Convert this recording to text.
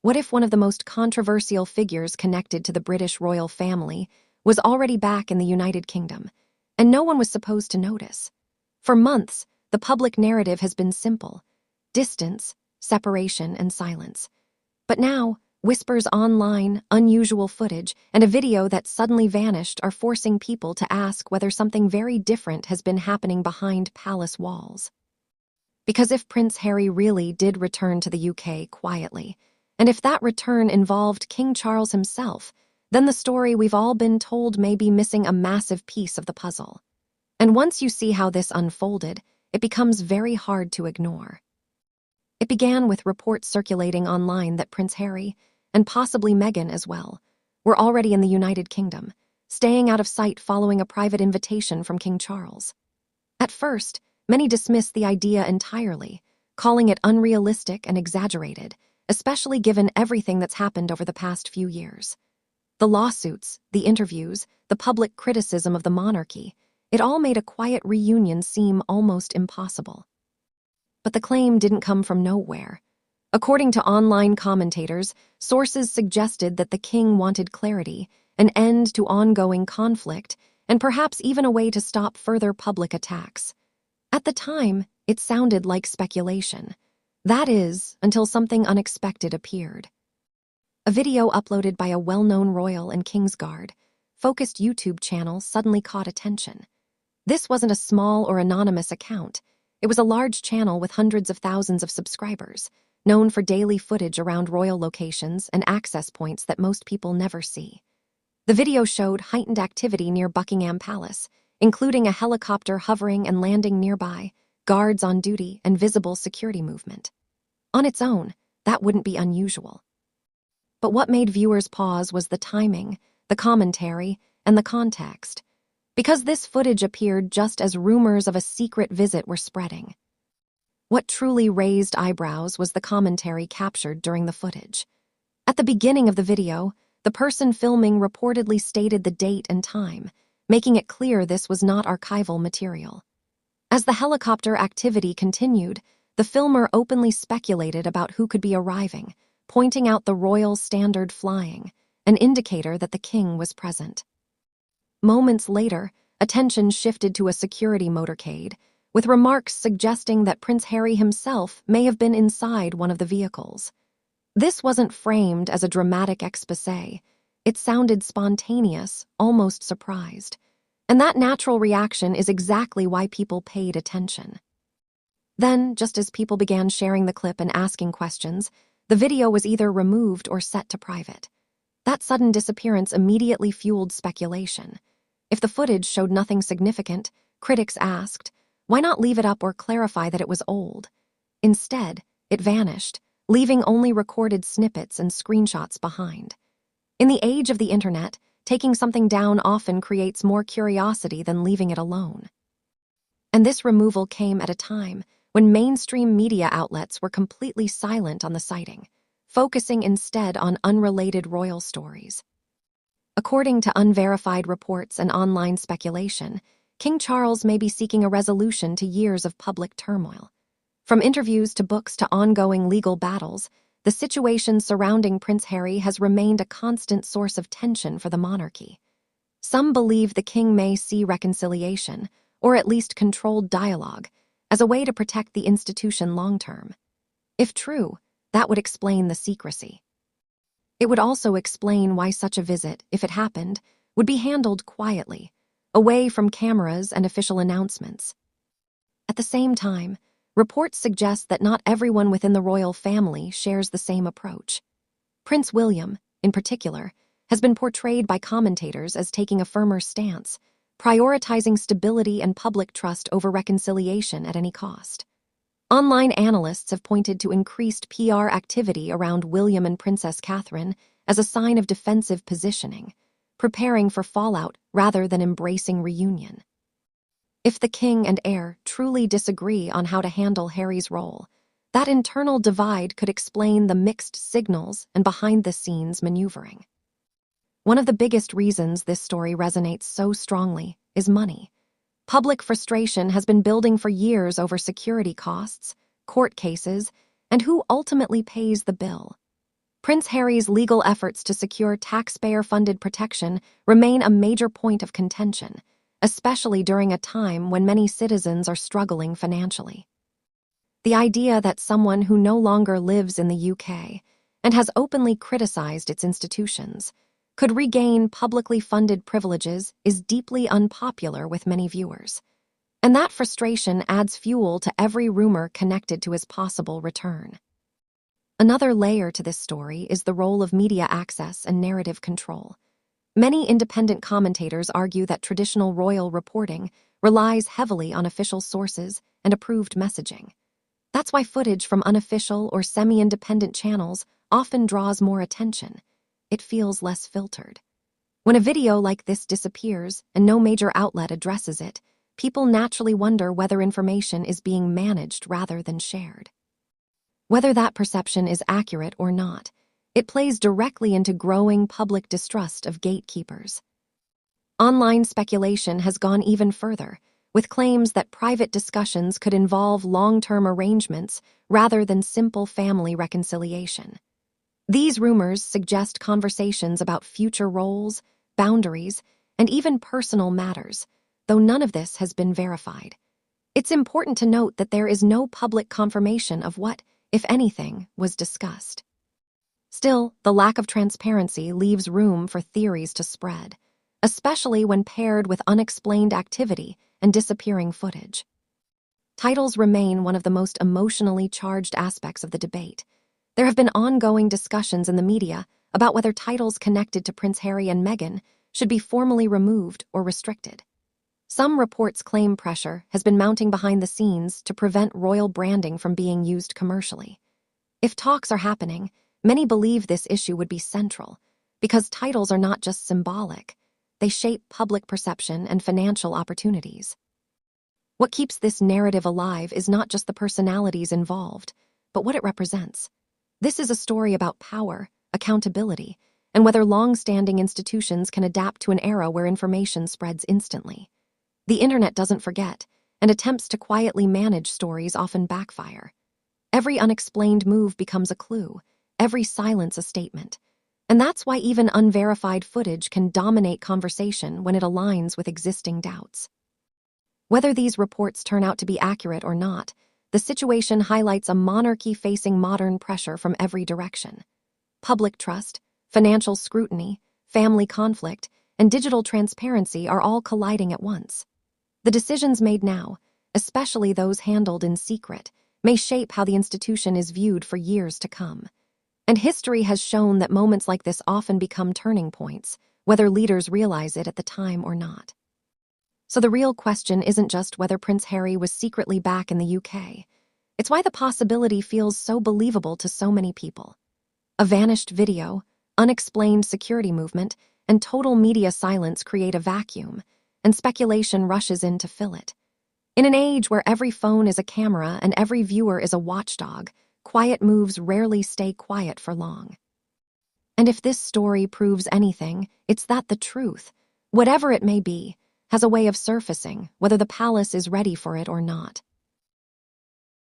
What if one of the most controversial figures connected to the British royal family was already back in the United Kingdom, and no one was supposed to notice? For months, the public narrative has been simple: distance, separation, and silence. But now, whispers online, unusual footage, and a video that suddenly vanished are forcing people to ask whether something very different has been happening behind palace walls. Because if Prince Harry really did return to the UK quietly, and if that return involved King Charles himself, then the story we've all been told may be missing a massive piece of the puzzle. And once you see how this unfolded, it becomes very hard to ignore. It began with reports circulating online that Prince Harry, and possibly Meghan as well, were already in the United Kingdom, staying out of sight following a private invitation from King Charles. At first, many dismissed the idea entirely, calling it unrealistic and exaggerated, especially given everything that's happened over the past few years. The lawsuits, the interviews, the public criticism of the monarchy, it all made a quiet reunion seem almost impossible. But the claim didn't come from nowhere. According to online commentators, sources suggested that the king wanted clarity, an end to ongoing conflict, and perhaps even a way to stop further public attacks. At the time, it sounded like speculation. That is, until something unexpected appeared. A video uploaded by a well-known royal and Kingsguard focused YouTube channel suddenly caught attention. This wasn't a small or anonymous account. It was a large channel with hundreds of thousands of subscribers, known for daily footage around royal locations and access points that most people never see. The video showed heightened activity near Buckingham Palace, including a helicopter hovering and landing nearby, guards on duty, and visible security movement. On its own, that wouldn't be unusual. But what made viewers pause was the timing, the commentary, and the context, because this footage appeared just as rumors of a secret visit were spreading. What truly raised eyebrows was the commentary captured during the footage. At the beginning of the video, the person filming reportedly stated the date and time, making it clear this was not archival material. As the helicopter activity continued, the filmer openly speculated about who could be arriving, pointing out the royal standard flying, an indicator that the king was present. Moments later, attention shifted to a security motorcade, with remarks suggesting that Prince Harry himself may have been inside one of the vehicles. This wasn't framed as a dramatic exposé. It sounded spontaneous, almost surprised. And that natural reaction is exactly why people paid attention. Then, just as people began sharing the clip and asking questions, the video was either removed or set to private. That sudden disappearance immediately fueled speculation. If the footage showed nothing significant, critics asked, why not leave it up or clarify that it was old? Instead, it vanished, leaving only recorded snippets and screenshots behind. In the age of the internet, taking something down often creates more curiosity than leaving it alone. And this removal came at a time when mainstream media outlets were completely silent on the sighting, focusing instead on unrelated royal stories. According to unverified reports and online speculation, King Charles may be seeking a resolution to years of public turmoil. From interviews to books to ongoing legal battles, the situation surrounding Prince Harry has remained a constant source of tension for the monarchy. Some believe the king may see reconciliation, or at least controlled dialogue, as a way to protect the institution long-term. If true, that would explain the secrecy. It would also explain why such a visit, if it happened, would be handled quietly, away from cameras and official announcements. At the same time, reports suggest that not everyone within the royal family shares the same approach. Prince William, in particular, has been portrayed by commentators as taking a firmer stance, prioritizing stability and public trust over reconciliation at any cost. Online analysts have pointed to increased PR activity around William and Princess Catherine as a sign of defensive positioning, preparing for fallout rather than embracing reunion. If the king and heir truly disagree on how to handle Harry's role, that internal divide could explain the mixed signals and behind-the-scenes maneuvering. One of the biggest reasons this story resonates so strongly is money. Public frustration has been building for years over security costs, court cases, and who ultimately pays the bill. Prince Harry's legal efforts to secure taxpayer-funded protection remain a major point of contention, especially during a time when many citizens are struggling financially. The idea that someone who no longer lives in the UK and has openly criticized its institutions could regain publicly funded privileges is deeply unpopular with many viewers. And that frustration adds fuel to every rumor connected to his possible return. Another layer to this story is the role of media access and narrative control. Many independent commentators argue that traditional royal reporting relies heavily on official sources and approved messaging. That's why footage from unofficial or semi-independent channels often draws more attention. It feels less filtered. When a video like this disappears and no major outlet addresses it, people naturally wonder whether information is being managed rather than shared. Whether that perception is accurate or not, it plays directly into growing public distrust of gatekeepers. Online speculation has gone even further, with claims that private discussions could involve long-term arrangements rather than simple family reconciliation. These rumors suggest conversations about future roles, boundaries, and even personal matters, though none of this has been verified. It's important to note that there is no public confirmation of what, if anything, was discussed. Still, the lack of transparency leaves room for theories to spread, especially when paired with unexplained activity and disappearing footage. Titles remain one of the most emotionally charged aspects of the debate. There have been ongoing discussions in the media about whether titles connected to Prince Harry and Meghan should be formally removed or restricted. Some reports claim pressure has been mounting behind the scenes to prevent royal branding from being used commercially. If talks are happening, many believe this issue would be central, because titles are not just symbolic. They shape public perception and financial opportunities. What keeps this narrative alive is not just the personalities involved, but what it represents. This is a story about power, accountability, and whether long-standing institutions can adapt to an era where information spreads instantly. The internet doesn't forget, and attempts to quietly manage stories often backfire. Every unexplained move becomes a clue, every silence a statement. And that's why even unverified footage can dominate conversation when it aligns with existing doubts. Whether these reports turn out to be accurate or not, the situation highlights a monarchy facing modern pressure from every direction. Public trust, financial scrutiny, family conflict, and digital transparency are all colliding at once. The decisions made now, especially those handled in secret, may shape how the institution is viewed for years to come. And history has shown that moments like this often become turning points, whether leaders realize it at the time or not. So the real question isn't just whether Prince Harry was secretly back in the UK. It's why the possibility feels so believable to so many people. A vanished video, unexplained security movement, and total media silence create a vacuum, and speculation rushes in to fill it. In an age where every phone is a camera and every viewer is a watchdog, quiet moves rarely stay quiet for long. And if this story proves anything, it's that the truth, whatever it may be, has a way of surfacing, whether the palace is ready for it or not.